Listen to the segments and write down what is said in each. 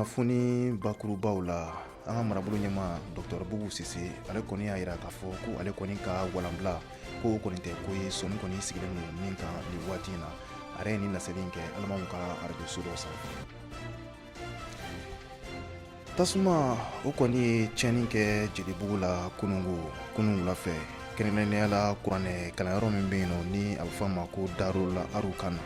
kunnafoni bakurubaw la an ka marabolo ɲɛma Dr Boubou Cissé ale kɔni y'a yira k'a fɔ ko ale kɔni ka walanbila ko o kɔni tɛ ko ye sɔni kɔni sigilen don min kan nin waati in na a yɛrɛ ye nin laseli in kɛ alimaw ka arajoso dɔ sanfɛ. Tasuma o kɔni ye tiɲɛni kɛ Jelibugu la kunun wula fɛ kɛrɛnkɛrɛnnenya la kuranɛ kalanyɔrɔ min bɛ yen nɔ ni a bɛ fɔ a ma ko Darul Arukana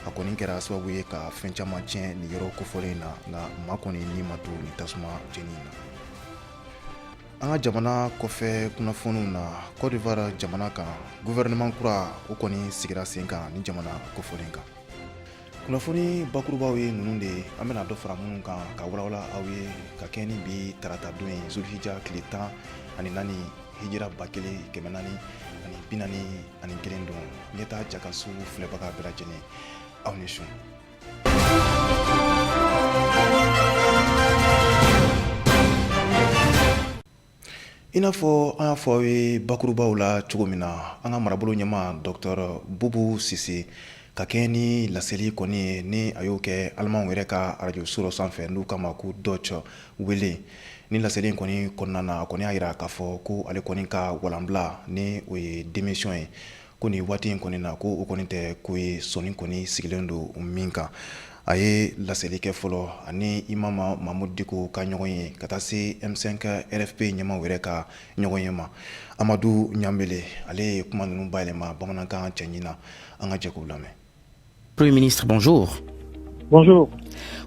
a kɔni kɛra sababu ye ka fɛn caman tiɲɛ nin yɔrɔ kofɔlen in na nka maa kɔni ni ma to nin tasuma jeni in na. An ka jamana kɔfɛ kunnafoniw na Côte d'Ivoire jamana kan gouvernement kura o kɔni sigira sen kan ni jamana kofɔlen kan. Kunnafoni bakurubaw ye ninnu de an bɛna dɔ fara minnu kan ka walawala aw ye ka kɛ ni bi tarata don ye Zulhijja tile 14 hijira 1441 don ɲɛtaa jakasu filɛbaga bɛɛ lajɛlen aw ni su. I n'a fɔ an y'a fɔ aw ye bakurubaw la cogo min na an ka marabolo ɲɛma Dr Boubou Cissé ka kɛ ni laseli kɔni ye ni a y'o kɛ alimaw yɛrɛ ka arajoso dɔ sanfɛ n'u kama ko Deutsche Welle ni laseli in kɔni kɔnɔna na a kɔni y'a yira k'a fɔ ko ale kɔni ka walanbila ni o ye démission ye ko nin waati in kɔni na ko o kɔni tɛ ko ye sɔni kɔni sigilen don min kan. A ye laseli kɛ fɔlɔ ani imama Mamadou Diko ka ɲɔgɔn ye ka taa se M5 RFP ɲɛmaw yɛrɛ ka ɲɔgɔn ye ma. Amadou Ɲambele ale ye kuma ninnu bayɛlɛma bamanankan cɛɲi na an ka jɛ k'u lamɛn. Premier ministre, bonjour. Bonjour.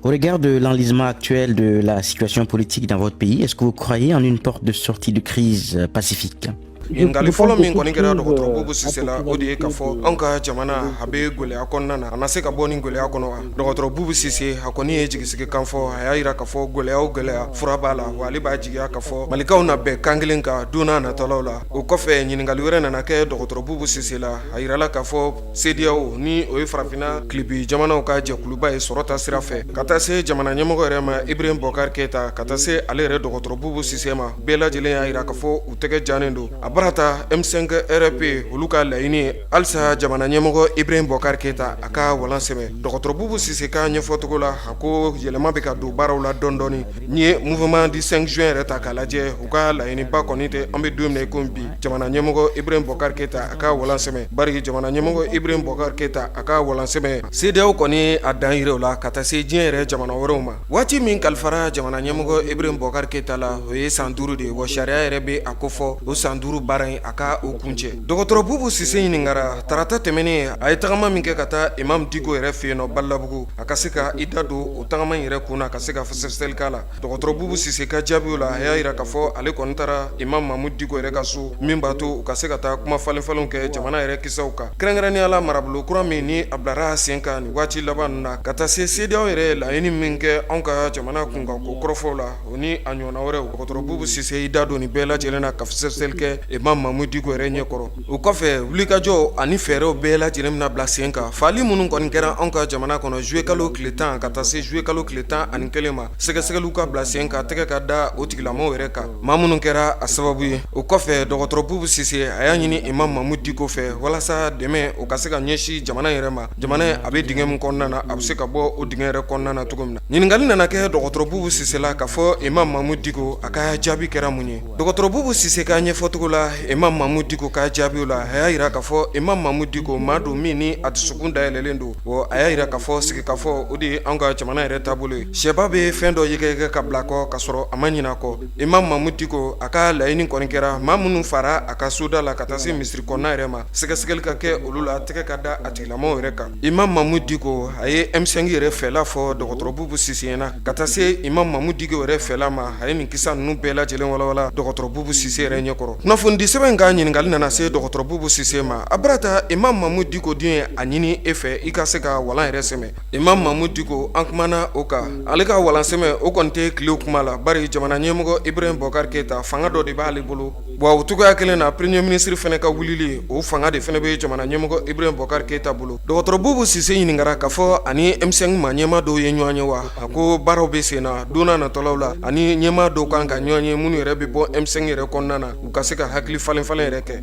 Au regard de l'enlisement actuel de la situation politique dans votre pays, est-ce que vous croyez en une porte de sortie de crise pacifique? Ngali fɔlɔ min kɔni kɛra Dr Boubou Cissé la o de ye k'a fɔ anw ka jamana a bɛ gwɛlɛya kɔnɔna na a na se ka bɔ nin gwɛlɛya kɔnɔ wa. Dr Boubou Cissé a kɔni ye jigisigi kan fɔ a y'a yira k'a fɔ gwɛlɛya o gwɛlɛya fura b'a la wa ale b'a jigiya k'a fɔ malikaw na bɛn kan kelen kan don n'a nataw la. O kɔfɛ ɲininkali wɛrɛ nana kɛ Dr Boubou Cissé la a yirala k'a fɔ CEDEAO ni o ye farafinna kilebi jamanaw ka jɛkuluba ye sɔrɔta sira fɛ ka taa se jamana ɲɛmɔgɔ yɛrɛ ma Ibrahim Bokar Keita ka taa se ale yɛrɛ Dr Boubou Cissé ma bɛɛ lajɛlen y'a yira k'a fɔ u tɛgɛ janen don a barata M5 RP olu ka laɲini halisa jamana ɲɛmɔgɔ Ibrahim Bokar Keita a ka walan sɛbɛn. Dr Boubou Cissé ka ɲɛfɔcogo la a ko yɛlɛma bɛ ka don baaraw la dɔɔni ni ye mouvement du 5 juin yɛrɛ ta k'a lajɛ u ka laɲiniba kɔni tɛ an bɛ don min na ko bi jamana ɲɛmɔgɔ Ibrahim Bokar Keita a ka walan sɛbɛn bari jamana ɲɛmɔgɔ Ibrahim Bokar Keita a ka walan sɛbɛn CEDEAO kɔni a dan yira o la ka taa se diɲɛ yɛrɛ jamana wɛrɛw ma. Waati min kalifara jamana ɲɛmɔgɔ Ibrahim Bokar Keita la o ye san 5 de ye wa sariya yɛrɛ bɛ a ko fɔ o san 5 baara in a ka o kuncɛ. Dr Boubou Cissé ɲininkara tarata tɛmɛnen a ye tagama min kɛ ka taa Imam Diko yɛrɛ fɛ yen nɔ Balabugu a ka se ka i da don o tagama yɛrɛ kunna ka se ka sɛgɛsɛgɛli k'a la. Dr Boubou Cissé ka jaabiw la a y'a yira k'a fɔ ale kɔni taara Imam Mamadou Diko yɛrɛ ka so min b'a to u ka se ka taa kuma falenfalenw kɛ jamana yɛrɛ kisɛw kan. Kɛrɛnkɛrɛnnenya la marabolo kura min ni a bilara sen kan nin waati laban ninnu na ka taa se CEDEAO yɛrɛ laɲini min kɛ anw ka jamana kunkan ko kɔrɔfɔw la o ni a ɲɔgɔnna wɛrɛw. Dr Boubou Cissé i da don nin bɛɛ lajɛlen na ka sɛgɛsɛgɛli kɛ Imam Mamadou Diko yɛrɛ ɲɛkɔrɔ. O kɔfɛ wulikajɔ ani fɛɛrɛw bɛɛ lajɛlen bɛna bila sen kan fali minnu kɔni kɛra anw ka jamana kɔnɔ juillet kalo tile 10 ka taa se juillet kalo tile 11 ma sɛgɛsɛgɛliw ka bila sen kan tɛgɛ ka da o tigilamɔgɔw yɛrɛ kan maa minnu kɛra a sababu ye. O kɔfɛ Dr Boubou Cissé a y'a ɲini Imam Mamadou Diko fɛ walasa dɛmɛ o ka se ka ɲɛsin jamana yɛrɛ ma jamana a bɛ dingɛ min kɔnɔna na a bɛ se ka bɔ o dingɛ yɛrɛ kɔnɔna na cogo min na. Ɲininkali nana kɛ Dr Boubou Cissé la k'a fɔ Imam Mamadou Diko a ka jaabi kɛra mun ye. Dr Boubou Cissé ka ɲɛfɔcogo la Imam Mamadou Diko ka jaabiw la a y'a yira k'a fɔ Imam Mamadou Diko maa don min ni a dusukun dayɛlɛlen don wa a y'a yira k'a fɔ sigikafɔ o de ye anw ka jamana yɛrɛ taabolo ye. Sɛba bɛ fɛn dɔ yɛgɛyɛgɛ ka bila kɔ ka sɔrɔ a ma ɲinɛ a kɔ. Imam Mamadou Diko a ka laɲini kɔni kɛra maa minnu fara a ka soda la ka taa se misiri kɔnɔna yɛrɛ ma sɛgɛsɛgɛli ka kɛ olu la tɛgɛ ka da a tigilamɔgɔw yɛrɛ kan. Imam Mamadou Diko a ye M5 yɛrɛ fɛla fɔ Dr Boubou Cissé ɲɛna ka taa se Imam Mamadou Diko yɛrɛ fɛla ma a ye nin kisa ninnu bɛɛ lajɛlen walawala Dr Boubou Cissé yɛrɛ ɲɛkɔrɔ. Kunnafoni di sɛbɛn ka ɲininkali nana se Dr Boubou Cissé ma a barata Imam Mamadou Diko den a ɲini e fɛ i ka se ka walan yɛrɛ sɛmɛ. Imam Mamadou Diko an kumana o kan ale ka walan sɛmɛ o kɔni tɛ tile kuma la bari jamana ɲɛmɔgɔ Ibrahim Bokar Keita fanga dɔ de b'ale bolo wa o cogoya kelen na premier ministre fɛnɛ ka wulili o fanga de fɛnɛ bɛ jamana ɲɛmɔgɔ Ibrahim Bokar Keita bolo. Dr Boubou Cissé ɲininkara k'a fɔ ani M5 ma ɲɛma dɔw ye ɲɔgɔn ye wa a ko baaraw bɛ sen na don n'a nataw la ani ɲɛma dɔw kan ka ɲɔgɔn ye minnu yɛrɛ bɛ bɔ M5 yɛrɛ kɔnɔna na u ka se ka hakili falen yɛrɛ kɛ.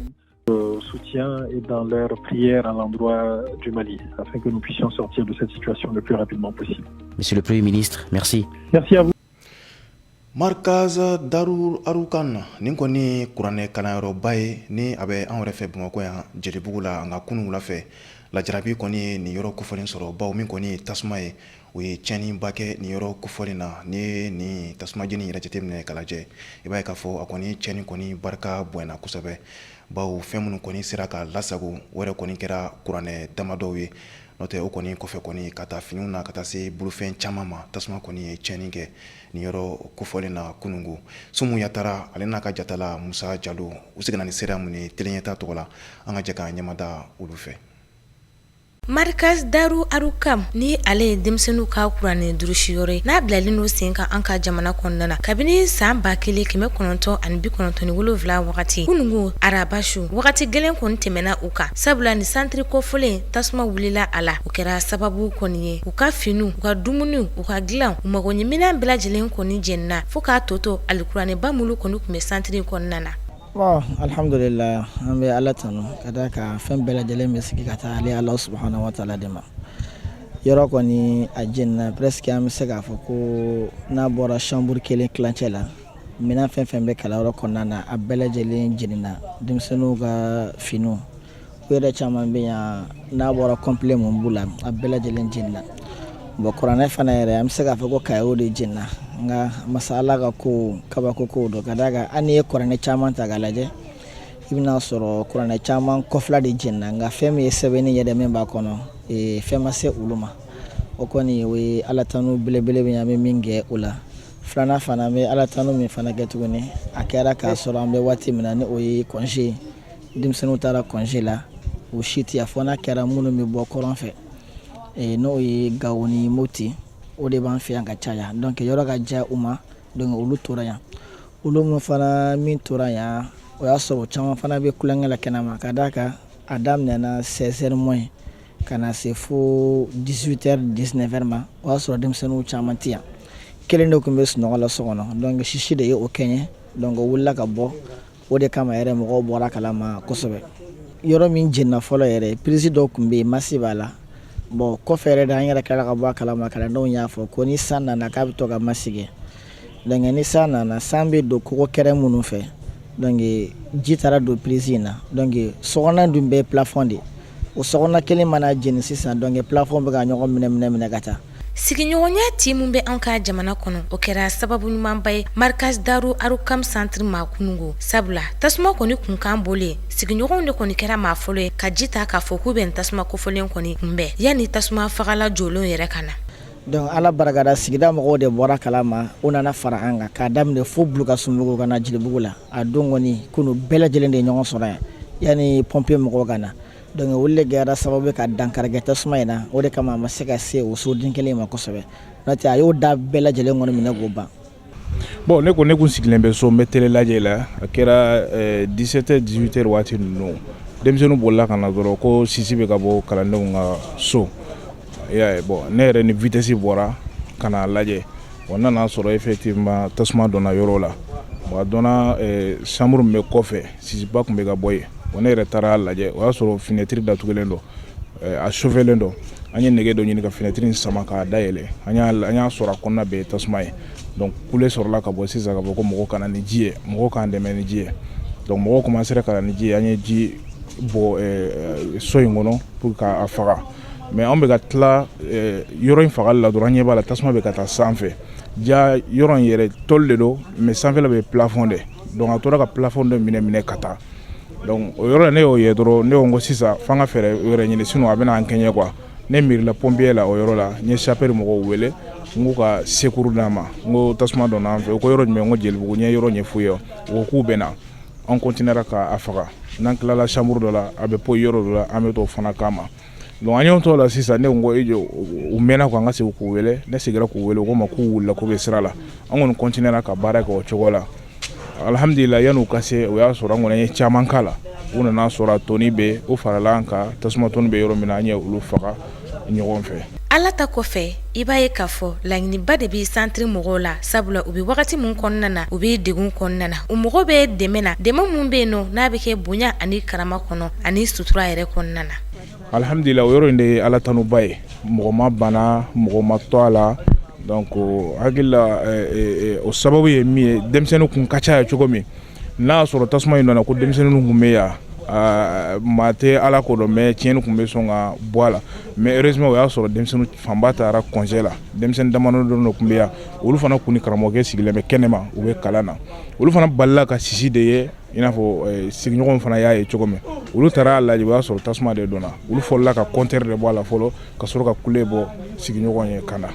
soutien et dans leur prière à l'endroit du Mali, afin que nous puissions sortir de cette situation le plus rapidement possible. Monsieur le Premier ministre, merci. Merci à vous. Markaz Darul Arukan nin kɔni kuranɛ kalanyɔrɔba ye ni a bɛ an yɛrɛ fɛ Bamakɔ yan Jelibugu la an ka kunun wula fɛ lajarabi kɔni ye nin yɔrɔ kofɔlen sɔrɔ bawo min kɔni ye tasuma ye o ye tiɲɛniba kɛ nin yɔrɔ kofɔlen na ni ye nin tasuma jeni yɛrɛ jateminɛ k'a lajɛ i b'a ye k'a fɔ a kɔni tiɲɛni kɔni barika bonyana kosɛbɛ bawo fɛn minnu kɔni sera ka lasago o yɛrɛ kɔni kɛra kuranɛ damadɔw ye n'o tɛ o kɔni kɔfɛ kɔni ka taa finiw na ka taa se bolofɛn caman ma tasuma kɔni ye tiɲɛni kɛ nin yɔrɔ kofɔlen na kunungo Sumu Yatara ale n'a ka jatala Musa Jalo u seginna ni seereya mun ye Teleɲɛta tɔgɔ la an ka jɛ k'an ɲɛmada olu fɛ. Markaz Daru Arukam ni ale denmisɛnninw ka kuranɛ durusiyɔrɔ ye n'a bilalen n'o sen kan an ka jamana kɔnɔna na kabini san 1997 wagati kunungo arabashu wagati gɛlɛn kɔni tɛmɛna u kan sabula ni santiri kɔfɔlen tasuma wulila a la o kɛra sababu kɔni ye u ka finiw u ka dumuniw u ka dilan u mago ɲɛminan bɛɛ lajɛlen kɔni jɛnina fo k'a tɔtɔ alikuranɛba mulu kɔni tun bɛ santiri kɔnɔna na. Bon, alhamdulillah, an bɛ Ala tanu ka da ka fɛn bɛɛ lajɛlen bɛ sigi ka taa ale Ala subhanahu wa taala de ma. Yɔrɔ kɔni a jɛnina presque an bɛ se k'a fɔ ko n'a bɔra chambre kelen kilancɛ la minɛn fɛn fɛn bɛ kalanyɔrɔ kɔnɔna na a bɛɛ lajɛlen jɛnina denmisɛnninw ka finiw u yɛrɛ caman bɛ yan n'a bɔra complet mun b'u la a bɛɛ lajɛlen jɛnina. Bon kuranɛ fana yɛrɛ an bɛ se k'a fɔ ko kayew de jɛnina nka masa Ala ka ko kabako kow don ka da kan hali n'i ye kuranɛ caman ta k'a lajɛ i bɛna sɔrɔ kuranɛ caman kɔfila de jɛnina nka fɛn min ye sɛbɛnni yɛrɛ min b'a kɔnɔ fɛn ma se olu ma o kɔni o ye Ala tanu belebele bɛ an bɛ min kɛ o la filanan fana an bɛ Ala tanu min fana kɛ tuguni a kɛra k'a sɔrɔ an bɛ waati min na ni o ye congé denmisɛnninw taara congé la o si tɛ yan fo n'a kɛra minnu bɛ bɔ kɔrɔn fɛ n'o ye Gawo ni Moti o de b'an fɛ yan ka caya donc yɔrɔ ka diya u ma donc olu tora yan olu mun fana min tora yan o y'a sɔrɔ caman fana bɛ kulonkɛ la kɛnɛma ka d'a kan a daminɛna 16h moins ka na se fo 18h 19h ma o y'a sɔrɔ denmisɛnninw caman tɛ yan kelen de tun bɛ sunɔgɔ la so kɔnɔ donc sisi de ye o kɛɲɛ donc o wulila ka bɔ o de kama yɛrɛ mɔgɔw bɔra kalama kosɛbɛ yɔrɔ min jɛnina fɔlɔ yɛrɛ prise dɔw tun bɛ yen masi b'a la bon kɔfɛ yɛrɛ de an yɛrɛ kɛra ka bɔ a kalama kalandenw y'a fɔ ko ni san nana k'a bɛ to ka masigi donc ni san nana san bɛ don kogo kɛrɛ minnu fɛ donc ji taara don prise in na donc sokɔnɔna dun bɛɛ ye plafond de o sokɔnɔna kelen mana jeni sisan donc plafond bɛ ka ɲɔgɔn minɛ ka taa. Sigiɲɔgɔnya ti mun bɛ an ka jamana kɔnɔ o kɛra sababu ɲumanba ye Markaz Daru Arukam centre ma kunungo sabula tasuma kɔni kunkan bole sigiɲɔgɔnw de kɔni kɛra maa fɔlɔ ye ka ji ta k'a fɔ k'u bɛ tasuma kofɔlen kɔni kunbɛn yanni tasuma fagala jɔlenw yɛrɛ ka na. Donc Ala barikada sigida mɔgɔw de bɔra kalama u nana fara an kan k'a daminɛ fo Bulukasunbugu ka na Jelibugu la a don kɔni kunu bɛɛ lajɛlen de ye ɲɔgɔn sɔrɔ yan yanni pompier mɔgɔw ka na donc olu de kɛra sababu ka dankarikɛ tasuma in na o de kama a ma se ka se o soden kelen ma kosɛbɛ n'o tɛ a y'o da bɛɛ lajɛlen kɔni minɛ k'o ban. Bon ne kun sigilen bɛ so n bɛ télé lajɛ la a kɛra 17h 18h waati ninnu denmisɛnninw bolila ka na dɔrɔn ko sisi bɛ ka bɔ kalandenw ka so bon ne yɛrɛ ni vitesse bɔra ka na lajɛ bon n nana sɔrɔ effectivement tasuma donna yɔrɔ la bon a donna chambre min bɛ kɔfɛ sisiba tun bɛ ka bɔ yen bon ne yɛrɛ taara lajɛ o y'a sɔrɔ fenêtre datugulen don a chauffelen don an ye nɛgɛ dɔ ɲini ka fenêtre in sama k'a dayɛlɛ an y'a sɔrɔ a kɔnɔna bɛɛ ye tasuma ye donc kule sɔrɔla ka bɔ sisan ka fɔ ko mɔgɔw kana ni ji ye mɔgɔw k'an dɛmɛ ni ji ye donc mɔgɔw commencera ka na ni ji ye an ye ji bɔ so in kɔnɔ pour k'a faga mais an bɛ ka tila yɔrɔ in fagali la dɔrɔn an ɲɛ b'a la tasuma bɛ ka taa sanfɛ ja yɔrɔ in yɛrɛ tɔli de don mais sanfɛla bɛ plafond de donc a tora ka plafond de minɛ ka taa donc o yɔrɔ la ne y'o ye dɔrɔn ne ko sisan f'an ka fɛɛrɛ yɛrɛ ɲini sinon a bɛna an kɛɲɛ quoi ne miirila pompier la o yɔrɔ la n ye sapeur mɔgɔw wele n k'u ka secours d'an ma n ko tasuma donna an fɛ o ko yɔrɔ jumɛn n ko Jelibugu n ye yɔrɔ ɲɛf'u ye o ko k'u bɛ na an continuera k'a faga n'an tilala chambre dɔ la a bɛ po yɔrɔ dɔ la an bɛ t'o fana kama donc an y'o t'o la sisan ne ko u mɛnna ko an ka segin k'u wele ne seginna k'u wele u ko ma k'u wulila k'u bɛ sira la an kɔni continuera ka baara kɛ o cogo la alhamdulillah yan'u ka se o y'a sɔrɔ an kɔni ye caman k'a la u nana sɔrɔ toni bɛ u farala an kan tasuma toni bɛ yɔrɔ min na an ye olu faga ɲɔgɔn fɛ. ala ta kɔfɛ i b'a ye k'a fɔ laɲiniba de bɛ centre mɔgɔw la sabula u bɛ wagati mun kɔnɔna na u bɛ degun kɔnɔna na u mɔgɔ bɛ dɛmɛ na dɛmɛ mun bɛ yen nɔ n'a bɛ kɛ bonya ani karama kɔnɔ ani sutura yɛrɛ kɔnɔna na. Alhamdulillah o yɔrɔ in de ye ala tanuba ye mɔgɔ ma bana mɔgɔ ma to a la donc hakilila o sababu ye min ye denmisɛnninw kun ka ca cogo min n'a y'a sɔrɔ tasuma in nana ko denmisɛnninw kun bɛ yan maa tɛ ala ko dɔn mais tiɲɛni kun bɛ sɔn ka bɔ a la mais heureusement o y'a sɔrɔ denmisɛnninw fanba taara congé la denmisɛnnin damadɔ dɔ kun bɛ yan olu fana kun ni karamɔgɔkɛ sigilen bɛ kɛnɛma u bɛ kalan na olu fana balila ka sisi de ye i n'a fɔ sigiɲɔgɔnw fana y'a ye cogo min olu taara lajɛ o y'a sɔrɔ tasuma de donna olu fɔlɔla ka compteur de bɔ a la fɔlɔ ka sɔrɔ ka kule bɔ sigiɲɔgɔn ye ka na.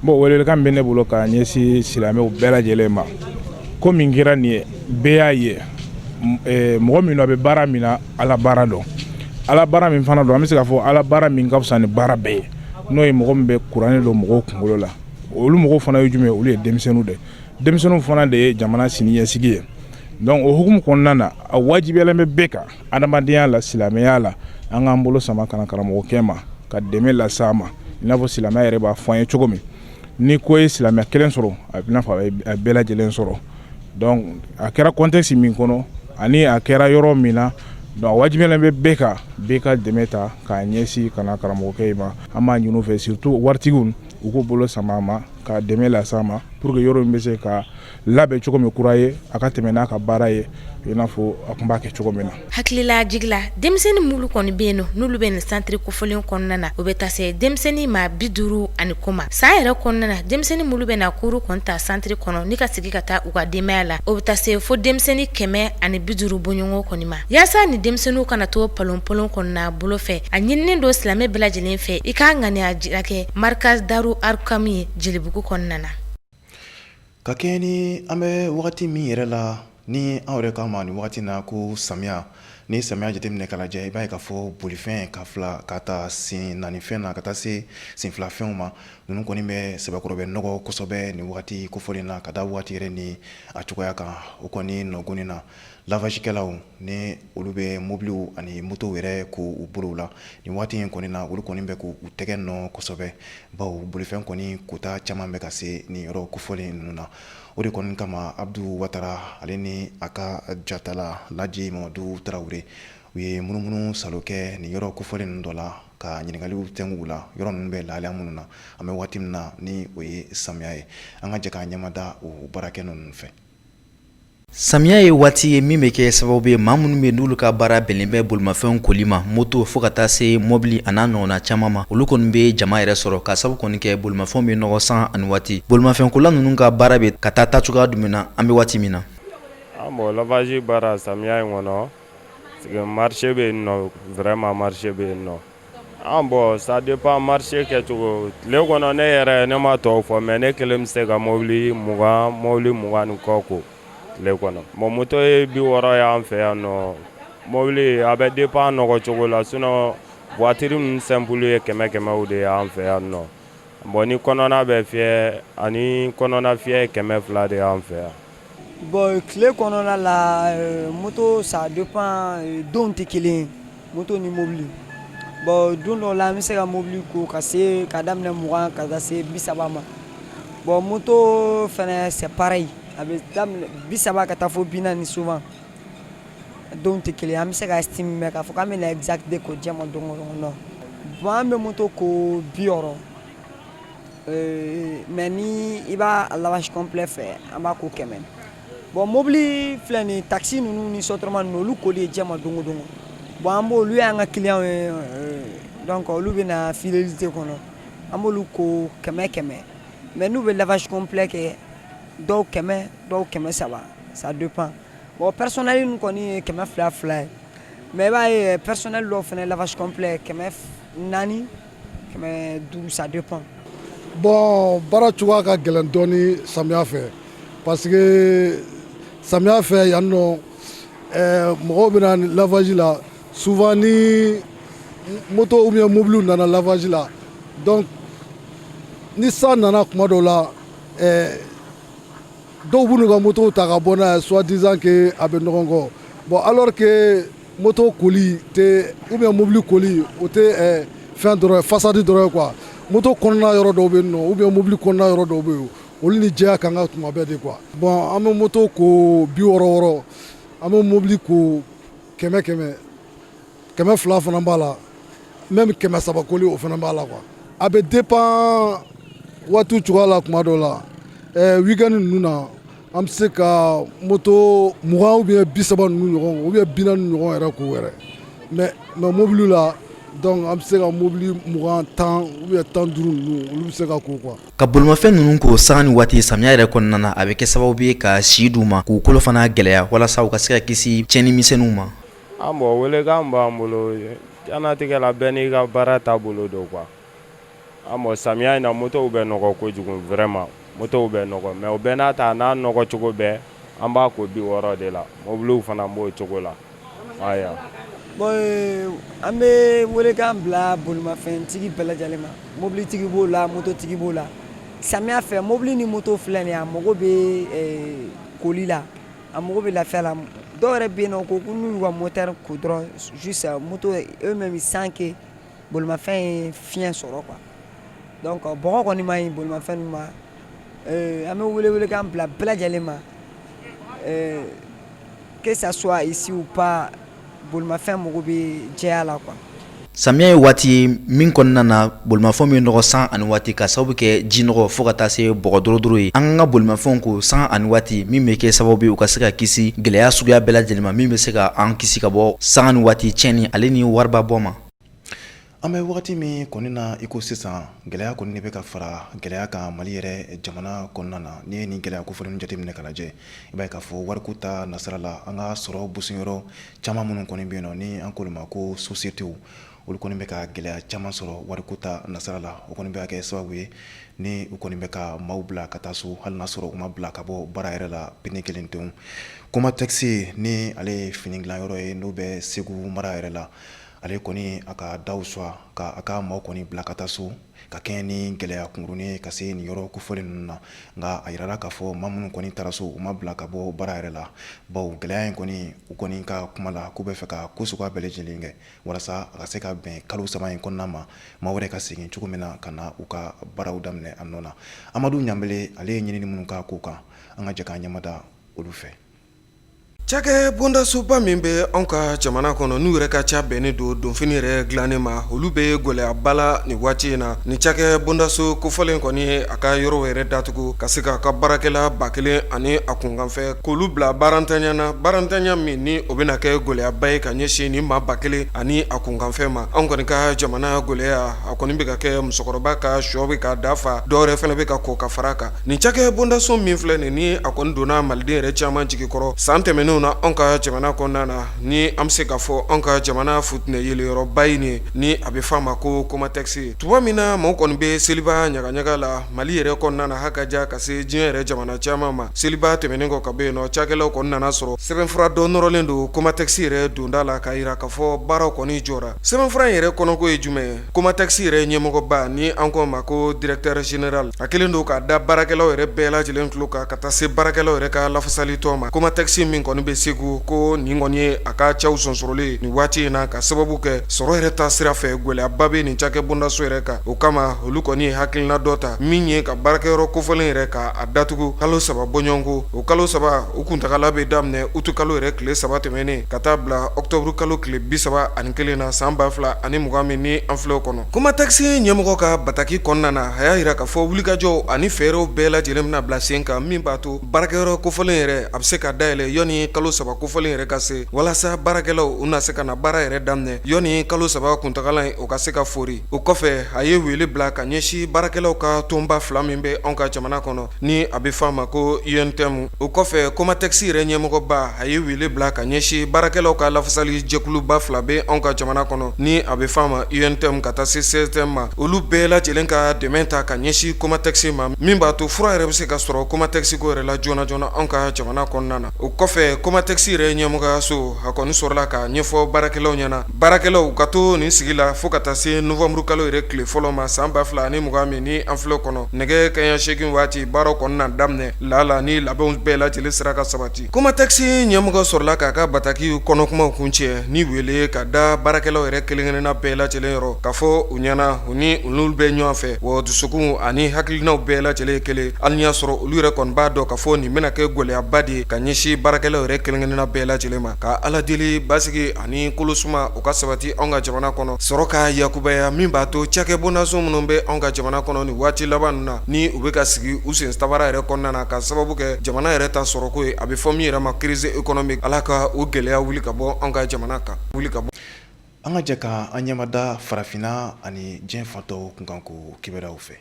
Bon welelikan bɛ ne bolo ka ɲɛsin silamɛw bɛɛ lajɛlen ma ko min kɛra nin ye bɛɛ y'a ye mɔgɔ min a bɛ baara min na ala baara dɔn ala baara min fana dɔn an bɛ se k'a fɔ ala baara min ka fisa ni baara bɛɛ ye n'o ye mɔgɔ min bɛ kurannen don mɔgɔw kunkolo la olu mɔgɔw fana ye jumɛn ye olu ye denmisɛnninw de denmisɛnninw fana de ye jamana siniɲɛsigi ye donc o hukumu kɔnɔna na a wajibiyalen bɛ bɛɛ kan adamadenya la silamɛya la an k'an bolo sama kana karamɔgɔkɛ ma ka dɛmɛ las'a ma i n'a fɔ silamɛya yɛrɛ b'a fɔ an ye cogo min ni ko ye silamɛ kelen sɔrɔ a bɛ n'a fɔ a bɛɛ lajɛlen sɔrɔ donc a kɛra contexte min kɔnɔ ani a kɛra yɔrɔ min na donc a wajibiyalen bɛ bɛɛ ka dɛmɛ ta k'a ɲɛsin kana karamɔgɔkɛ ma an b'a ɲini u fɛ surtout waritigiw u k'u bolo sama a ma ka dɛmɛ las'a ma pour que yɔrɔ in bɛ se ka labɛn cogo min kura ye a ka tɛmɛ n'a ka baara ye i n'a fɔ a tun b'a kɛ cogo min na. Hakilila jigila denmisɛnnin mulu kɔni bɛ yen nɔ n'olu bɛ nin centre kofɔlen kɔnɔna na o bɛ taa se denmisɛnnin ma 50 ani kɔ ma san yɛrɛ kɔnɔna na denmisɛnnin mulu bɛ na cours kɔni ta centre kɔnɔ ni ka sigi ka taa u ka denbaya la o bɛ taa se fo denmisɛnnin 150 bɔɲɔgɔn kɔni ma yaasa ni denmisɛnninw kana to palon-palon kɔnɔna bolo fɛ a ɲininen don silamɛ bɛɛ lajɛlen fɛ i k'a ŋaniya jira kɛ markaz daru arkam ye jelibugu kɔnɔna na. Ka kɛ ni an bɛ wagati min yɛrɛ la ni an yɛrɛ k'a ma ni wagati na ko samiya ni samiya jateminɛ k'a lajɛ i b'a ye k'a fɔ bolifɛn ka fila ka taa sen naani fɛn na ka taa se sen fila fɛnw ma ninnu kɔni bɛ sɛbɛkɔrɔ bɛ nɔgɔ kosɛbɛ nin wagati kofɔlen na ka da wagati yɛrɛ ni a cogoya kan o kɔni nɔgɔnni na lavagekɛlaw ni olu bɛ mobiliw ani motow yɛrɛ k'u bolow la nin waati in kɔni na olu kɔni bɛ k'u tɛgɛ nɔ kosɛbɛ bawo bolifɛn kɔni kota caman bɛ ka se nin yɔrɔ kofɔlen ninnu na o de kɔni kama Abdu Watara ale ni a ka jatala Laji Mamadu Tarawele u ye munumunu salo kɛ nin yɔrɔ kofɔlen ninnu dɔ la ka ɲininkaliw tɛngu la yɔrɔ ninnu bɛ lahalaya minnu na an bɛ waati min na ni o ye samiya ye an ka jɛ k'a ɲɛmada o baarakɛ ninnu fɛ. Samiya ye waati ye min bɛ kɛ sababu ye maa minnu bɛ n'olu ka baara bɛnnen bɛ bolimafɛnw koli ma moto fo ka taa se mobili a n'a ɲɔgɔnna caman ma olu kɔni bɛ jama yɛrɛ sɔrɔ ka sababu kɔni kɛ bolimafɛnw bɛ nɔgɔ san ani waati bolimafɛnkola ninnu ka baara bɛ ka taa cogoya jumɛn na an bɛ waati min na. Bon lavage baara samiya in kɔnɔ marché bɛ yen nɔ vraiment marché bɛ yen nɔ bon ça dépend marché kɛcogo tile kɔnɔ ne yɛrɛ ne ma tɔw fɔ mais ne kelen bɛ se ka mobili 20 ni kɔ ko tile kɔnɔ bon moto ye 60 y'an fɛ yan nɔ mobili a bɛ dépend nɔgɔ cogo la sinon voiture ninnu simple ye 100 de y'an fɛ yan nɔ bon ni kɔnɔna bɛ fiyɛ ani kɔnɔna fiyɛ ye 200 de y'an fɛ yan. Bon tile kɔnɔna la moto ça dépend don tɛ kelen moto ni mobili bon don dɔ la an bɛ se ka mobili ko ka daminɛ 20 ka taa se 30 ma bon moto fɛnɛ c'est pareil a bɛ daminɛ 30 ka taa fo 40 souvent don tɛ kelen an bɛ se ka estimer k'a fɔ k'an bɛ na exact de ko diɲɛ ma don o don bon an bɛ moto ko 60 mais ni i b'a lavage complet fɛ an b'a ko 100. Bon mobili filɛ ni taxi ninnu ni sotrama ninnu olu koli ye diɲɛ ma don o don bon an b'olu y'an ka client ye donc olu bɛ na fidélité kɔnɔ an b'olu ko 100 mais n'u bɛ lavage complet kɛ dɔw 100 dɔw 300 ça dépend bon personnel ninnu kɔni ye 200 ye mais i b'a ye personnel dɔw fɛnɛ lavage complet 400 500 ça dépend. Bon baara cogoya ka gɛlɛn dɔɔni samiya fɛ parce que samiya fɛ yan nɔ mɔgɔw bɛ na lavage la souvent ni moto ou bien mobile nana lavage la donc ni san nana kuma dɔw la dɔw b'u n'u ka moto ta ka bɔ n'a ye soit disant que a bɛ ɲɔgɔn kɔ bon alors que moto koli tɛ ou bien mobile koli o tɛ fɛn dɔrɔn façade dɔrɔn quoi moto kɔnɔna yɔrɔ dɔw bɛ yen nɔ ou bien mobile kɔnɔna yɔrɔ dɔw bɛ yen olu ni jɛya kan ka tuma bɛɛ de quoi bon an bɛ moto ko 60 an bɛ mobile ko 100 fana b'a la même 300 koli o fana b'a la quoi a bɛ dépend waati cogoya la kuma dɔw la weekend ninnu na an bɛ se ka moto 20 ou bien 30 ninnu ɲɔgɔn ou bien 40 ɲɔgɔn yɛrɛ k'o yɛrɛ mais mobile la donc an bɛ se ka mobile 20 10 ou bien 15 ninnu olu bɛ se ka k'o quoi. Ka bolimafɛn ninnu ko sanga ni waati samiya yɛrɛ kɔnɔna na a bɛ kɛ sababu ye ka si d'u ma k'u kolo fana gɛlɛya walasa u ka se ka kisi tiɲɛnimisɛnninw ma. An bɔ welekan b'an bolo diɲɛnatigɛ la bɛɛ n'i ka baara taabolo don quoi. An bɔ samiya in na motow bɛ nɔgɔ kojugu vraiment motow bɛ nɔgɔ mais o bɛɛ n'a ta n'a nɔgɔ cogo bɛɛ an b'a ko 60 de la mobiliw fana b'o cogo la aya. Bon an bɛ welekan bila bolimafɛntigi bɛɛ lajɛlen ma mobilitigi b'o la mototigi b'o la samiya fɛ mobili ni moto filɛ nin ye a mago bɛ koli la a mago bɛ lafiya la dɔw yɛrɛ bɛ yen nɔ ko n'u y'u ka moteur ko dɔrɔn juste moto eux-mêmes sans que bolimafɛn ye fiɲɛ sɔrɔ quoi donc bɔgɔ kɔni ma ɲi bolimafɛn ninnu ma an bɛ welekan bila bɛɛ lajɛlen ma que ça soit ici ou pas bolimafɛn mago bɛ jɛya la quoi. Samiya ye waati ye min kɔnɔna na bolimafɛnw bɛ nɔgɔ san ani waati ka sababu kɛ ji nɔgɔ fo ka taa se bɔgɔ dɔrɔdɔrɔ ye an ka bolimafɛnw ko san ani waati min bɛ kɛ sababu ye u ka se ka kisi gɛlɛya suguya bɛɛ lajɛlen ma min bɛ se ka an kisi ka bɔ san ani waati tiɲɛni ale ni wariba bɔ ma. An bɛ wagati min kɔni na i ko sisan gɛlɛya kɔni de bɛ ka fara gɛlɛya kan Mali yɛrɛ jamana kɔnɔna na n'i ye nin gɛlɛya kofɔlen jateminɛ ka lajɛ i b'a ye k'a fɔ wariko ta nasira la an ka sɔrɔ busuyɔrɔ caman minnu kɔni bɛ yen nɔ ni an k'olu ma ko sociétés olu kɔni bɛ ka gɛlɛya caman sɔrɔ wariko ta nasira la o kɔni bɛ kɛ sababu ye ni u kɔni bɛ ka maaw bila ka taa so hali n'a sɔrɔ u ma bila ka bɔ baara yɛrɛ la pene kelen tew. Koma taxi ni ale ye fini dilanyɔrɔ ye n'o bɛ Segu mara yɛrɛ la ale kɔni a ka daw swa ka a ka maaw kɔni bila ka taa so ka kɛɲɛ ni gɛlɛya kunkurunin ka se nin yɔrɔ kofɔlen ninnu na nka a yirala k'a fɔ maa minnu kɔni taara so u ma bila ka bɔ baara yɛrɛ la bawo gɛlɛya in kɔni u kɔni ka kuma la k'u bɛ fɛ ka ko suguya bɛɛ lajɛlen kɛ walasa a ka se ka bɛn kalo 3 in kɔnɔna ma maa wɛrɛ ka segin cogo min na ka na u ka baaraw daminɛ a nɔ na. Amadu Ɲanbele ale ye ɲinini minnu k'a ko kan an ka jɛ k'an ɲɛmada olu fɛ. Cakɛ bondasoba min bɛ anw ka jamana kɔnɔ n'u yɛrɛ ka ca bɛnnen don donfini yɛrɛ dilannen ma olu bɛ gɛlɛyaba la nin waati in na ni cakɛ bondaso kofɔlen kɔni a ka yɔrɔ yɛrɛ datugu ka se ka baarakɛla 1000 ani a kunkanfɛ k'olu bila barantanya na barantanya min ni o bɛna kɛ gɛlɛyaba ye ka ɲɛsin ni maa 1000 ani a kunkanfɛ ma anw kɔni ka jamana gɛlɛya a kɔni bɛ ka kɛ musokɔrɔba ka sɔ bɛ ka dafa dɔw yɛrɛ fana bɛ ka kɔ ka fara kan nin cakɛ bondaso min filɛ nin ni a kɔni donna maliden yɛrɛ caman jigi kɔrɔ san tɛmɛnenw na anw ka jamana kɔnɔna na ni an bɛ se ka fɔ anw ka jamana futinɛ yeleyɔrɔba ye ni a bɛ fɔ a ma ko koma taxi tuma min na maaw kɔni bɛ seliba ɲagaɲaga la Mali yɛrɛ kɔnɔna na hakaja ka se diɲɛ yɛrɛ jamana caman ma seliba tɛmɛnen kɔ ka bɔ yen nɔ cakɛlaw kɔni nana sɔrɔ sɛbɛnfura dɔ nɔrɔlen don koma taxi yɛrɛ donda la ka yira k'a fɔ baaraw kɔni jɔra sɛbɛnfura in yɛrɛ kɔnɔko ye jumɛn ye koma taxi yɛrɛ ɲɛmɔgɔba ni an ko ma ko directeur général a kelen don ka da baarakɛlaw yɛrɛ bɛɛ lajɛlen tulo kan ka taa se baarakɛlaw yɛrɛ ka lafasalitɔ ma koma taxi min kɔni bɛ Segu ko nin kɔni ye a ka cɛw sɔnsɔrɔlen nin waati in na ka sababu kɛ sɔrɔ yɛrɛ ta sira fɛ gɛlɛyaba bɛ nin cakɛ bondaso yɛrɛ kan o kama olu kɔni ye hakilina dɔ ta min ye ka baarakɛyɔrɔ kofɔlen yɛrɛ ka a datugu kalo 3 bɔɲɔgɔnko o kalo 3 u kuntagala bɛ daminɛ utu kalo yɛrɛ tile 3 tɛmɛnen ka taa bila octobre kalo tile 31 na san 2020 min ni an filɛ kɔnɔ koma taxi ɲɛmɔgɔ ka bataki kɔnɔna na a y'a yira k'a fɔ wulikajɔw ani fɛɛrɛw bɛɛ lajɛlen bɛna bila sen kan min b'a to baarakɛyɔrɔ kofɔlen yɛrɛ a bɛ se ka dayɛlɛ yɔni kalo 3 kofɔlen yɛrɛ ka se walasa baarakɛlaw u na se ka na baara yɛrɛ daminɛ yɔni kalo 3 kuntagala o ka se ka fori o kɔfɛ a ye wele bila ka ɲɛsin baarakɛlaw ka tonba 2 min bɛ anw ka jamana kɔnɔ ni a bɛ fɔ a ma ko UNTM o kɔfɛ koma taxi yɛrɛ ɲɛmɔgɔba a ye wele bila ka ɲɛsin baarakɛlaw ka lafasali jɛkuluba 2 bɛ anw ka jamana kɔnɔ ni a bɛ fɔ a ma UNTM ka taa se CSTM ma olu bɛɛ lajɛlen ka dɛmɛ ta ka ɲɛsin koma taxi ma min b'a to fura yɛrɛ bɛ se ka sɔrɔ koma taxi ko yɛrɛ la joona joona anw ka jamana kɔnɔna na o kɔfɛ koma taxi yɛrɛ ɲɛmɔgɔya so a kɔni sɔrɔla ka ɲɛfɔ baarakɛlaw ɲɛna baarakɛlaw ka to nin sigi la fɔɔ ka taa se novembre kalo yɛrɛ tile fɔlɔ ma san 2020 ni an filɛ kɔnɔ nɛgɛ kaɲa 8 waati baaraw kɔni na daminɛ lala ni labɛnw bɛɛ lajɛlen sera ka sabati koma taxi ɲɛmɔgɔ sɔrɔla k'a ka bataki kɔnɔkumaw kuncɛ ni wele ka da baarakɛlaw yɛrɛ kelen-kelenna bɛɛ lajɛlen yɔrɔ ka fɔ u ɲɛna u ni olu bɛ ɲɔgɔn fɛ wa dusukun ani hakilinaw bɛɛ lajɛlen kelen hali y'a sɔrɔ olu yɛrɛ kɔni b'a dɔn ka fɔ nin bɛna kɛ gɛlɛyaba de ye ka ɲɛsin baarakɛlaw yɛrɛ kelen-kelenna bɛɛ lajɛlen ma ka ala deli basigi ani kolosuma u ka sabati anw ka jamana kɔnɔ sɔrɔ ka yakubaya min b'a to cakɛ bondaso minnu bɛ anw ka jamana kɔnɔ ni waati laban na ni u bɛ ka sigi u sen tabara yɛrɛ kɔnɔna na ka sababu kɛ jamana yɛrɛ ta sɔrɔ ko ye a bɛ fɔ min yɛrɛ ma crise économique ala ka o gɛlɛya wuli ka bɔ anw ka jamana kan wuli ka bɔ an ka jɛ ka an ɲɛmada farafinna ani diɲɛ fantɔw kunkanko kibaruyaw fɛ.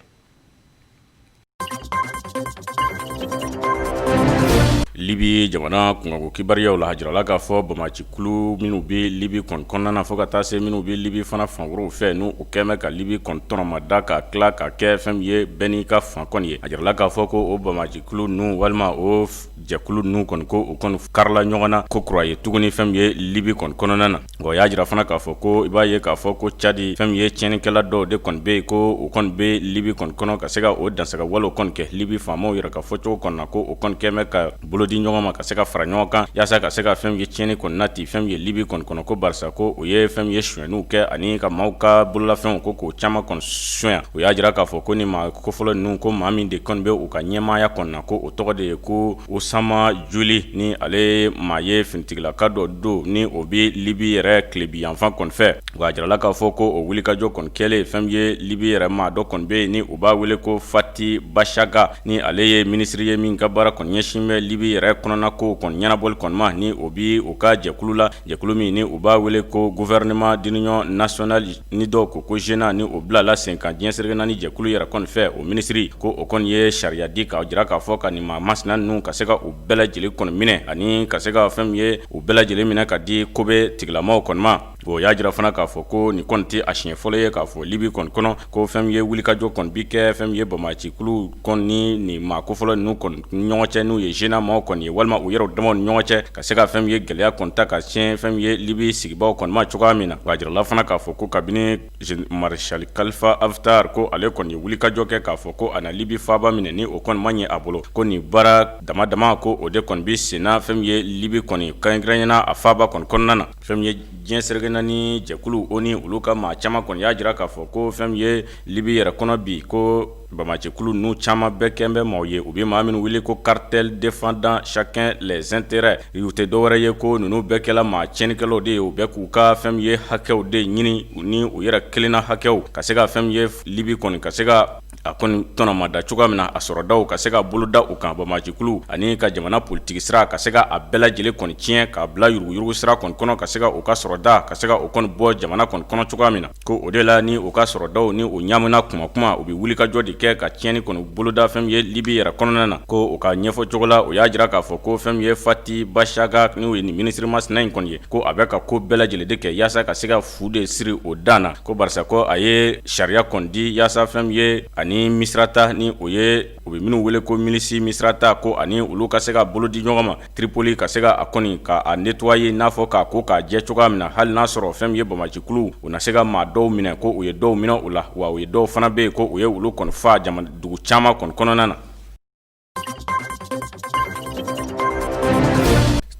Libi jamana kunkanko kibaruyaw la hajirala k'a fɔ Bamakikulu minnu bɛ Libi kɔnɔna na fo ka taa se minnu bɛ Libi fana fankorow fɛ n'u kɛmɛ ka Libi tɔnɔmada ka tila ka kɛ fɛn min ye bɛɛ n'i ka fan kɔni ye a jirala k'a fɔ ko o Bamakikulu ninnu walima o jɛkulu ninnu kɔni ko o kɔni karila ɲɔgɔn na ko kura ye tuguni fɛn min ye Libi kɔnɔna na o y'a jira fana k'a fɔ ko i b'a ye k'a fɔ ko Cadi fɛn min ye tiɲɛnikɛla dɔw de kɔni bɛ yen ko o kɔni bɛ Libi kɔnɔ ka se ka o dansaga walew kɔni kɛ Libi faamaw yɛrɛ ka fɔcogo kɔni na ko o kɔni kɛmɛ ka bolo di ɲɔgɔn ma ka se ka fara ɲɔgɔn kan yaasa ka se ka fɛn ye tiɲɛni kɔni nati fɛn ye Libi kɔnɔ ko barisa ko o ye fɛn ye suɲɛniw kɛ ani ka maaw ka bololafɛnw ko k'o caman kɔni suɲɛ o y'a jira k'a fɔ ko ni maa kofɔlɔ ninnu ko maa min de kɔni bɛ u ka ɲɛmaaya kɔni na ko o tɔgɔ de ye ko Osama Juli ni ale maa ye finitigilaka dɔ don ni o bɛ Libi yɛrɛ tilebi yanfan kɔni fɛ wa a jirala k'a fɔ ko o wulikajɔ kɔni kɛlen fɛn ye Libi yɛrɛ maa dɔ kɔni bɛ yen ni u b'a wele ko Fati Bashaga ni ale ye minisiri ye min ka baara kɔni ɲɛsin bɛ Libi yɛrɛ kɔnɔna ko kɔni ɲɛnabɔli kɔni ma ni o bi o ka jɛkulu la jɛkulu min ni u b'a wele ko gouvernement d'union nationale ni dɔw ko JENA ni o bila la sen kan diɲɛ serege naani jɛkulu yɛrɛ kɔni fɛ o minisiri ko o kɔni ye sariya di k'a jira k'a fɔ ka nin maa masina ninnu ka se ka u bɛɛ lajɛlen kɔni minɛ ani ka se ka fɛn min ye u bɛɛ lajɛlen minɛ ka di kobe tigilamaw kɔni ma o y'a jira fana k'a fɔ ko nin kɔni tɛ a siɲɛ fɔlɔ ye k'a fɔ Libi kɔni kɔnɔ ko fɛn ye wulikajɔ kɔni bi kɛ fɛn ye Bamakikulu kɔni ni nin maa kofɔlɔ ninnu kɔni ɲɔgɔn cɛ n'u ye JENA maaw kɔni ye walima u yɛrɛw damaw ni ɲɔgɔn cɛ ka se ka fɛn ye gɛlɛya kɔni ta ka tiɲɛ fɛn ye Libi sigibaw kɔni ma cogoya min na wa jirala fana k'a fɔ ko kabini Marshal Khalifa Haftar ko ale kɔni ye wulikajɔ kɛ k'a fɔ ko a na Libi faaba minɛ ni o kɔni ma ɲɛ a bolo ko nin baara dama dama ko o de kɔni bi senna fɛn ye Libi kɔni kɛrɛnkɛrɛnɲɛna a faaba kɔni kɔnɔna na fɛn ye diɲɛ serege naani jɛkulu o ni olu ka maa caman kɔni y'a jira k'a fɔ ko fɛn ye Libi yɛrɛ kɔnɔ bi ko Bamakikulu ninnu caman bɛɛ kɛn bɛ maaw ye u bɛ maa minnu wele ko cartel défendant chacun les intérêts u tɛ dɔwɛrɛ ye ko ninnu bɛɛ kɛla maa tiɲɛnikɛlaw de ye u bɛ k'u ka fɛn ye hakɛw de ɲini ni u yɛrɛ kelenna hakɛw ka se ka fɛn ye Libi kɔni ka se ka a kɔni tɔnɔmada cogoya min na a sɔrɔdaw ka se ka boloda u kan Bamakikulu ani ka jamana politiki sira ka se ka a bɛɛ lajɛlen kɔni tiɲɛ k'a bila yuruguyurugu sira kɔni kɔnɔ ka se ka u ka sɔrɔda ka se ka o kɔni bɔ jamana kɔni kɔnɔ cogoya min na ko o de la ni u ka sɔrɔdaw ni o ɲamina kuma u bɛ wulikajɔ de kɛ ka tiɲɛni kɔni boloda fɛn ye Libi yɛrɛ kɔnɔna na ko o ka ɲɛfɔ cogo la o y'a jira k'a fɔ ko fɛn ye Fati Bashaga n'o ye nin minisiri masina in kɔni ye ko a bɛ ka ko bɛɛ lajɛlen de kɛ yaasa ka se ka fu de siri o dan na ko barisa ko a ye sariya kɔni di yaasa fɛn ye ani misirata ni o bɛ minnu wele ko milisi misirata ko ani olu ka se ka bolo di ɲɔgɔn ma Tripoli ka se ka a kɔni ka a nettoyer n'a fɔ k'a ko k'a jɛ cogoya min na hali n'a sɔrɔ fɛn ye Bamakikulu u na se ka maa dɔw minɛ ko u ye dɔw minɛ u la wa u ye dɔw fana bɛ yen ko u ye olu kɔni fa jamana dugu caman kɔni kɔnɔna na.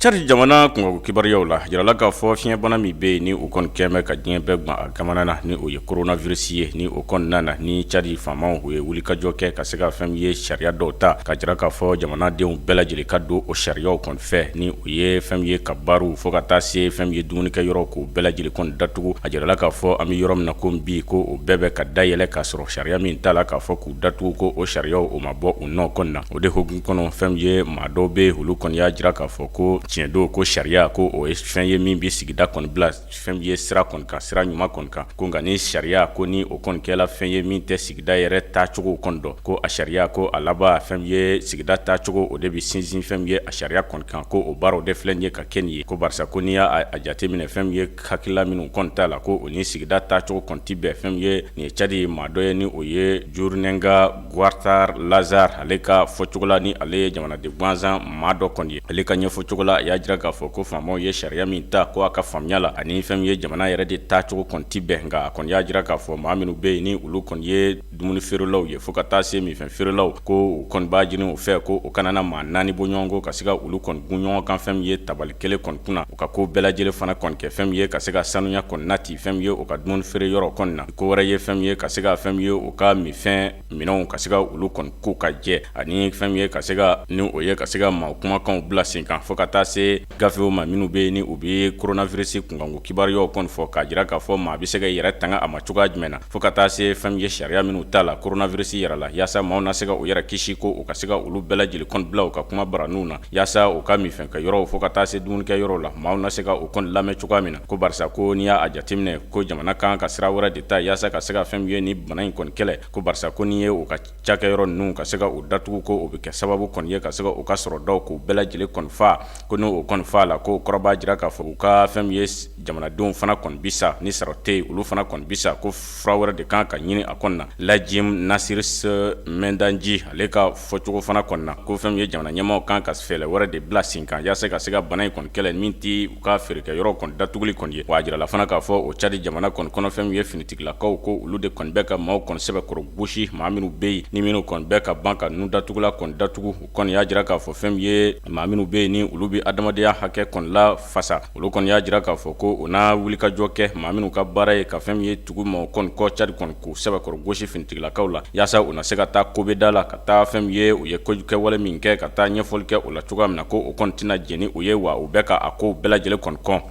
Cari jamana kungo kibaruyaw la jirala k'a fɔ fiɲɛbana min bɛ yen ni o kɔni kɛmɛ ka diɲɛ bɛɛ gwan a kamana na ni o ye coronavirus ye ni o kɔni nana ni Cadi faamaw u ye wulikajɔ kɛ ka se ka fɛn ye sariya dɔw ta ka jira k'a fɔ jamanadenw bɛɛ lajɛlen ka don o sariyaw kɔni fɛ ni o ye fɛn ye kabaru fo ka taa se fɛn ye dumunikɛ yɔrɔ k'o bɛɛ lajɛlen kɔni datugu a jirala k'a fɔ an bɛ yɔrɔ min na ko bi ko o bɛɛ bɛ ka dayɛlɛ k'a sɔrɔ sariya min t'a la k'a fɔ k'u datugu ko o sariyaw o ma bɔ u nɔ kɔni na o de hokumu kɔnɔ fɛn ye maa dɔw bɛ olu kɔni y'a jira k'a fɔ ko tiɲɛ don ko sariya ko o ye fɛn ye min bi sigida kɔni bila fɛn ye sira kɔni kan sira ɲuman kɔni kan ko nka ni sariya ko ni o kɔni kɛla fɛn ye min tɛ sigida yɛrɛ taacogo kɔni dɔn ko a sariya ko a laban fɛn ye sigida taacogo o de bi sinsin fɛn ye a sariya kɔni kan ko o baaraw de filɛ ye ka kɛ nin ye ko barisa ko n'i y'a jateminɛ fɛn ye hakilila minnu kɔni t'a la ko o ni sigida taacogo kɔni ti bɛn fɛn ye nin ye Cadi maa dɔ ye ni o ye Journenga Guartar Lazare ale ka fɔcogo la ni ale ye jamanaden gansan maa dɔ kɔni ye ale ka ɲɛfɔcogo la la y'a jira k'a fɔ ko faamaw ye sariya min ta ko a ka faamuya la ani fɛn ye jamana yɛrɛ de taacogo kɔni ti bɛn nka a kɔni y'a jira k'a fɔ maa minnu bɛ yen ni olu kɔni ye dumuni feerelaw ye fo ka taa se minfɛn feerelaw ko u kɔni b'a ɲini u fɛ ko u kana na maa naani bɔ ɲɔgɔn kɔ ka se ka olu kɔni gun ɲɔgɔn kan fɛn ye tabali kelen kɔni kunna u ka ko bɛɛ lajɛlen fana kɔni kɛ fɛn ye ka se ka sanuya kɔni nati fɛn ye u ka dumuni feere yɔrɔ kɔni na ko wɛrɛ ye fɛn ye ka se ka fɛn ye u ka minfɛn minɛnw ka se ka olu kɔni ko ka jɛ ani fɛn ye ka se ka ni o ye ka se ka maa kumakanw bila sen kan fo ka taa se gafew ma minnu bɛ yen ni u bɛ coronavirus kunkanko kibaruyaw kɔni fɔ k'a jira k'a fɔ maa bɛ se ka yɛrɛ tanga a ma cogoya jumɛn na fo ka taa se fɛn ye sariya minnu t'a la coronavirus yɛrɛ la yaasa maaw na se ka u yɛrɛ kisi ko u ka se ka olu bɛɛ lajɛlen kɔni bila u ka kuma baraninw na yaasa u ka minfɛn kɛ yɔrɔw fo ka taa se dumunikɛ yɔrɔ la maaw na se ka u kɔni lamɛn cogoya min na ko barisa ko n'i y'a jateminɛ ko jamana kan ka sira wɛrɛ de ta yaasa ka se ka fɛn ye ni bana in kɔni kɛlɛ ko barisa ko n'i ye u ka cakɛyɔrɔ ninnu ka se ka u datugu ko o bɛ kɛ sababu kɔni ye ka se ka u ka sɔrɔ dɔw k'u bɛɛ lajɛlen kɔni fa ko n'o kɔni fa la ko kɔrɔ b'a jira k'a fɔ u ka fɛn ye jamanadenw fana kɔni bisa ni sɔrɔ tɛ yen olu fana kɔni bisa ko fura wɛrɛ de kan ka ɲini a kɔni na Lajim Nasir Mendanji ale ka fɔcogo fana kɔni na ko fɛn ye jamana ɲɛmaaw kan ka fɛɛrɛ wɛrɛ de bila sen kan yaasa ka se ka bana in kɔni kɛlɛ min ti u ka feerekɛyɔrɔ kɔni datuguli kɔni ye wa a jirala fana k'a fɔ o cadi jamana kɔni kɔnɔ fɛn ye finitigilakaw ko olu de kɔni bɛ ka maaw kɔni sɛbɛkɔrɔ gosi maa minnu bɛ yen ni minnu kɔni bɛ ka ban ka nu datugula kɔni datugu u kɔni y'a jira k'a fɔ fɛn ye maa minnu bɛ yen ni olu bɛ adamadenya hakɛ kɔni la fasa olu kɔni y'a jira k'a fɔ ko o n'a wulikajɔ kɛ maa minnu ka baara ye ka fɛn ye tugu maaw kɔni kɔ cadi kɔni k'u sɛbɛkɔrɔ gosi finitigilakaw la yaasa u na se ka taa kobeda la ka taa fɛn ye u ye kojukɛwale min kɛ ka taa ɲɛfɔli kɛ o la cogoya min na ko o kɔni tɛna jɛni u ye wa u bɛ ka a ko bɛɛ lajɛlen kɔni kɔn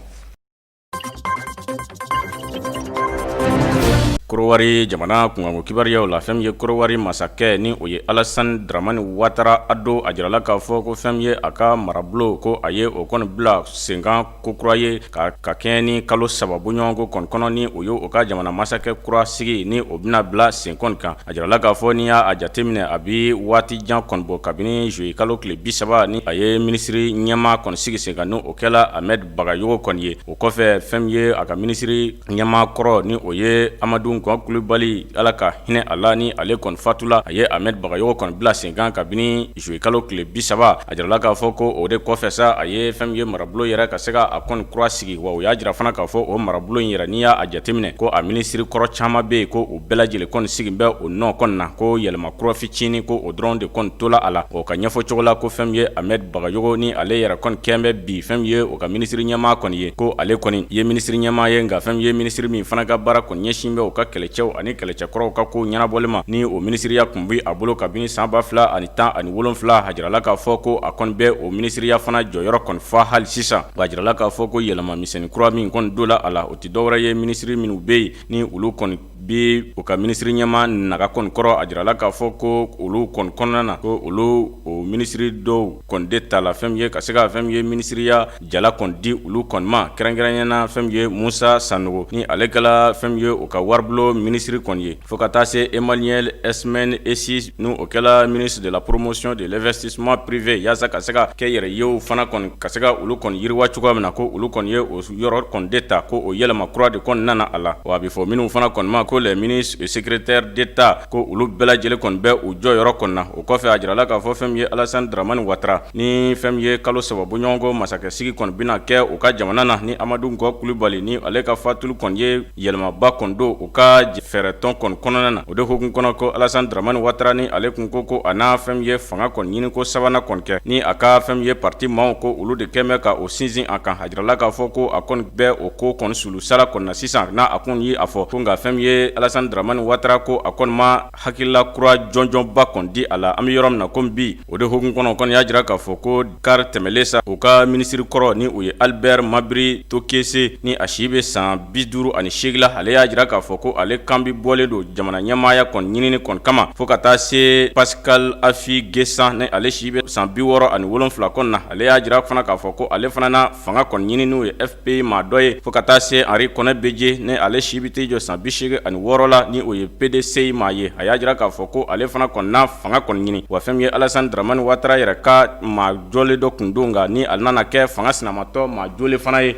Korowari jamana kunkanko kibaruyaw la fɛn ye Korowari masakɛ ni o ye Alassane Dramane Ouattara ado a jirala k'a fɔ ko fɛn ye a ka marabolo ko a ye o kɔni bila senkan ko kura ye ka kɛɲɛ ni kalo 3 bɔɲɔgɔnko kɔni kɔnɔ ni o ye o ka jamana masakɛ kura sigi ni o bɛna bila sen kɔni kan a jirala k'a fɔ ni y'a jateminɛ a bi waati jan kɔni bɔ kabini juillet kalo tile 30 ni a ye minisiri ɲɛmaa kɔni sigi sen kan ni o kɛla Ahmed Bagayogo kɔni ye o kɔfɛ fɛn ye a ka minisiri ɲɛmaa kɔrɔ ni o ye Amadou Kulibali ala ka hinɛ a la ni ale kɔni fatula a ye Ahmed Bagayogo kɔni bila sen kan kabini juillet kalo tile 30 a jirala k'a fɔ ko o de kɔfɛ sa a ye fɛn ye marabolo yɛrɛ ka se ka a kɔni kura sigi wa o y'a jira fana k'a fɔ o marabolo in yɛrɛ n'i y'a jateminɛ ko a minisiri kɔrɔ caman bɛ yen ko o bɛɛ lajɛlen kɔni sigi bɛ o nɔ kɔni na ko yɛlɛma kura fitinin ko o dɔrɔn de kɔni tola a la o ka ɲɛfɔ cogo la ko fɛn ye Ahmed Bagayogo ni ale yɛrɛ kɔni kɛn bɛ bi fɛn ye o ka minisiri ɲɛmaa kɔni ye ko ale kɔni ye minisiri ɲɛmaa ye nka fɛn ye minisiri min fana ka baara kɔni ɲɛsin bɛ o ka kɛlɛcɛw ani kɛlɛcɛkɔrɔw ka ko ɲɛnabɔli ma ni o minisiriya kun bɛ a bolo kabini san 2017 a jirala k'a fɔ ko a kɔni bɛ o minisiriya fana jɔyɔrɔ kɔni fa hali sisan a jirala k'a fɔ ko yɛlɛma misɛnnin kura min kɔni don la a la o tɛ dɔwɛrɛ ye minisiri minnu bɛ yen ni olu kɔni bi o ka minisiri ɲɛmaa naga kɔni kɔrɔ a jirala k'a fɔ ko olu kɔni kɔnɔna na ko olu o minisiri dɔw kɔni de ta la fɛn ye ka se ka fɛn ye minisiriya jala kɔni di olu kɔni ma kɛrɛnkɛrɛnnena fɛn ye Musa Sanogo ni ale kɛla fɛn ye o ka waribulon minisiri kɔni ye fo ka taa se Emmanuel Esmen Essi ni o kɛla ministre de la promotion de l'investissement privé yaasa ka se ka kɛ yɛrɛ yew fana kɔni ka se ka olu kɔni yiriwa cogoya min na ko olu kɔni ye o yɔrɔ kɔni de ta ko o yɛlɛma kura de kɔni nana a la wa a bɛ fɔ minnu fana kɔni ma ko les ministres et secrétaires d'État ko olu bɛɛ lajɛlen kɔni bɛ u jɔyɔrɔ kɔni na o kɔfɛ a jirala k'a fɔ fɛn ye Alassane Dramane Ouattara ni fɛn ye kalo 3 bɔɲɔgɔnko masakɛsigi kɔni bɛna kɛ u ka jamana na ni Amadou Kulibali ni ale ka fatuli kɔni ye yɛlɛmaba kɔni don u ka fɛɛrɛ tɔn kɔni kɔnɔna na o de hukumu kɔnɔ ko Alassane Dramane Ouattara ni ale kun ko a n'a fɛn ye fanga kɔni ɲini ko sabanan kɔni kɛ ni a ka fɛn ye parti maaw ko olu de kɛn bɛ ka o sinsin a kan a jirala k'a fɔ ko a kɔni bɛ o ko kɔni sulu sala kɔni na sisan n'a a kun ye a fɔ ko nka fɛn ye Alassane Dramane Ouattara ko a kɔni ma hakilila kura jɔnjɔnba kɔni di a la an bɛ yɔrɔ min na komi bi o de hukumu kɔnɔ kɔni y'a jira k'a fɔ ko kari tɛmɛlen sa o ka minisiri kɔrɔ ni o ye Albert Mabiri Tokese ni a si bɛ san 58 la ale y'a jira k'a fɔ ko ale kan bi bɔlen don jamana ɲɛmaaya kɔni ɲinini kɔni kama fo ka taa se Pascal Afi Gesan ni ale si bɛ san 67 kɔni na ale y'a jira fana k'a fɔ ko ale fana na fanga kɔni ɲini n'o ye FPI maa dɔ ye fo ka taa se Henri Kɔnɛ Beje ni ale si bɛ t'i jɔ san 86 la ni o ye PDC maa ye a y'a jira k'a fɔ ko ale fana kɔni na fanga kɔni ɲini wa fɛn ye Alassane Dramane Ouattara yɛrɛ ka maa jɔlen dɔ kun don nka ni ale nana kɛ fanga sinamatɔ maa jɔlen fana ye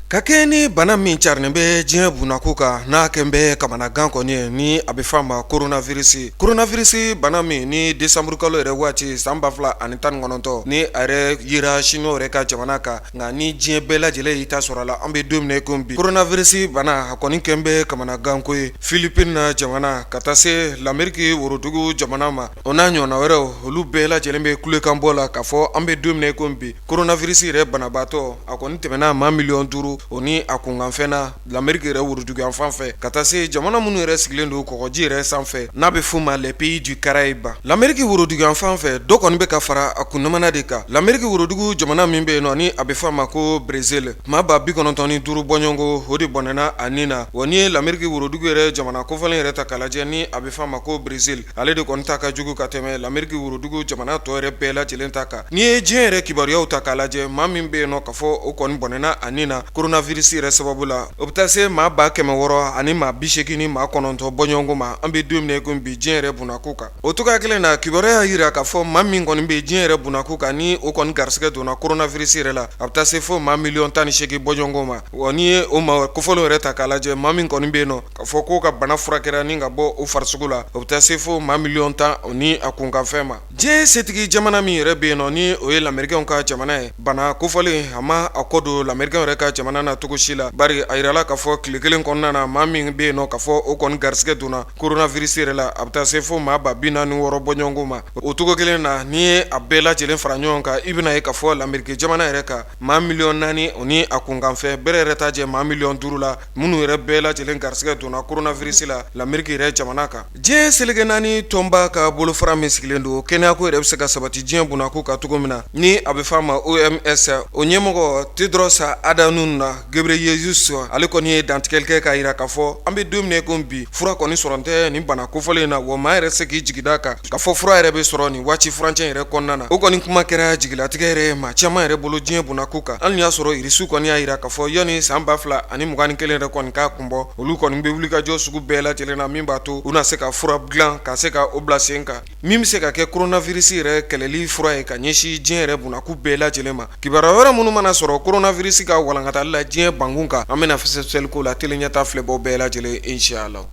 ka kɛ ni bana min carinen bɛ diɲɛ bunako kan n'a kɛn bɛ kamanagan kɔni ni a bɛ f'a ma coronavirus bana min ni décembre kalo yɛrɛ waati san 2019 ni a yɛrɛ yera chinois yɛrɛ ka jamana kan nka ni diɲɛ bɛɛ lajɛlen y'i ta sɔrɔ a la an bɛ don min na i ko bi coronavirus bana a kɔni kɛn bɛ kamanagan ko ye Philippines na jamana ka taa se l'Amérique worodugu jamana ma o n'a ɲɔgɔnna wɛrɛw olu bɛɛ lajɛlen bɛ kulekan bɔ la k'a fɔ an bɛ don min na i ko bi coronavirus yɛrɛ banabaatɔ a kɔni tɛmɛna maa 5,000,000 o ni a kunkanfɛnna l'Amérique yɛrɛ woroduguyan fan fɛ ka taa se jamana minnu yɛrɛ sigilen don kɔgɔji yɛrɛ sanfɛ n'a bɛ f'u ma les pays du Caraïbe l'Amérique woroduguyan fan fɛ dɔ kɔni bɛ ka fara a kunnamana de kan l'Amérique worodugu jamana min bɛ yen nɔ ni a bɛ f'a ma ko Brésil maa ba 95 bɔɲɔgɔnko o de bɔnɛna a nin na wa ni ye l'Amérique worodugu yɛrɛ jamana kofɔlen yɛrɛ ta k'a lajɛ ni a bɛ f'a ma ko Brésil ale de kɔni ta ka jugu ka tɛmɛ l'Amérique worodugu jamana tɔ yɛrɛ bɛɛ lajɛlen ta kan ni ye diɲɛ yɛrɛ kibaruyaw ta k'a lajɛ maa min bɛ yen nɔ k'a fɔ o kɔni bɔnɛna a nin na coronavirus yɛrɛ sababu la o bɛ taa se maa 100,000 ani maa 80 ni maa 9 bɔɲɔgɔnko ma an bɛ don min na ko bi diɲɛ yɛrɛ bunako kan o togoya kelen na kibaruya y'a jira k'a fɔ maa min kɔni bɛ diɲɛ yɛrɛ bunako kan ni o kɔni garisɛgɛ donna coronavirus yɛrɛ la a bɛ taa se fo maa 18,000,000 bɔɲɔgɔnko ma wa ni ye o maa kofɔlenw yɛrɛ ta k'a lajɛ maa min kɔni bɛ yen nɔ k'a fɔ k'o ka bana furakɛra ni ka bɔ o farisogo la o bɛ taa se fo maa 10,000,000 ni a kunkanfɛn ma diɲɛ setigi jamana min yɛrɛ bɛ yen nɔ ni o ye l'Américain ka jamana ye bana kofɔlen a ma a kɔ don l'Américain yɛrɛ ka jamana na cogo si la bari a yirala k'a fɔ tile kelen kɔnɔna na maa min bɛ yen nɔ k'a fɔ o kɔni garisɛgɛ donna coronavirus yɛrɛ la a bɛ taa se fo maa 46 bɔɲɔgɔnko ma o togo kelen na ni ye a bɛɛ lajɛlen fara ɲɔgɔn kan i bɛna ye k'a fɔ l'Amérique jamana yɛrɛ kan maa 4,000,000 o ni a kunkanfɛ bɛrɛ yɛrɛ ta jɛ maa 5,000,000 la minnu yɛrɛ bɛɛ lajɛlen garisɛgɛ donna coronavirus la l'Amérique yɛrɛ jamana kan diɲɛ seleke naani tɔnba ka bolofara min sigilen don kɛnɛyako yɛrɛ bɛ se ka sabati diɲɛ bunako kan cogo min na ni a bɛ f'a ma OMS o ɲɛmɔgɔ Tedros Adhanom Ghebreyesus ale kɔni ye dantigɛli kɛ k'a jira k'a fɔ an bɛ don min na ko bi fura kɔni sɔrɔ tɛ nin bana kofɔlen na wa maa yɛrɛ se k'i jigi da kan k'a fɔ fura yɛrɛ bɛ sɔrɔ nin waati furancɛ yɛrɛ kɔnɔna na o kɔni kuma kɛra jigilatigɛ yɛrɛ maa caman yɛrɛ bolo diɲɛ bunako kan hali ni y'a sɔrɔ irisiw kɔni y'a jira k'a fɔ yanni san 2021 yɛrɛ kɔni k'a kun bɔ olu kɔni bɛ wulikajɔ sugu bɛɛ lajɛlen na min b'a to u na se ka fura dilan ka se ka o bila sen kan min bɛ se ka kɛ coronavirus yɛrɛ kɛlɛli fura ye ka ɲɛsin diɲɛ yɛrɛ bunako bɛɛ lajɛlen ma kibaruya wɛrɛ minnu mana sɔrɔ coronavirus ka walankatali la diɲɛ bankun kan an bɛna fɛsɛfɛsɛli ko la tele ɲɛta filɛbɔ bɛɛ lajɛlen inshallah.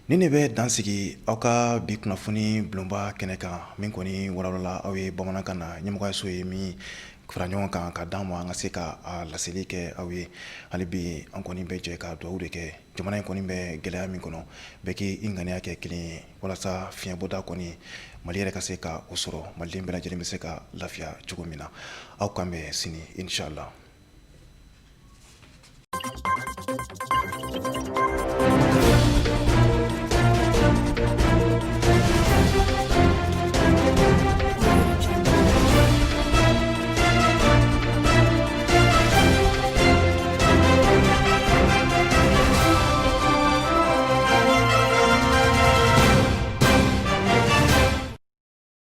Nin de bɛ dansigi aw ka bi kunnafoni bulonba kɛnɛ kan min kɔni walawala aw ye bamanankan na ɲɛmɔgɔyaso ye min fara ɲɔgɔn kan ka d'an ma an ka se ka laseli kɛ aw ye hali bi an kɔni bɛ jɛ ka dugawu de kɛ jamana in kɔni bɛ gɛlɛya min kɔnɔ bɛɛ k'i ŋaniya kɛ kelen ye walasa fiɲɛbɔda kɔni Mali yɛrɛ ka se ka o sɔrɔ maliden bɛɛ lajɛlen bɛ se ka lafiya cogo min na aw kan bɛ sini inshallah.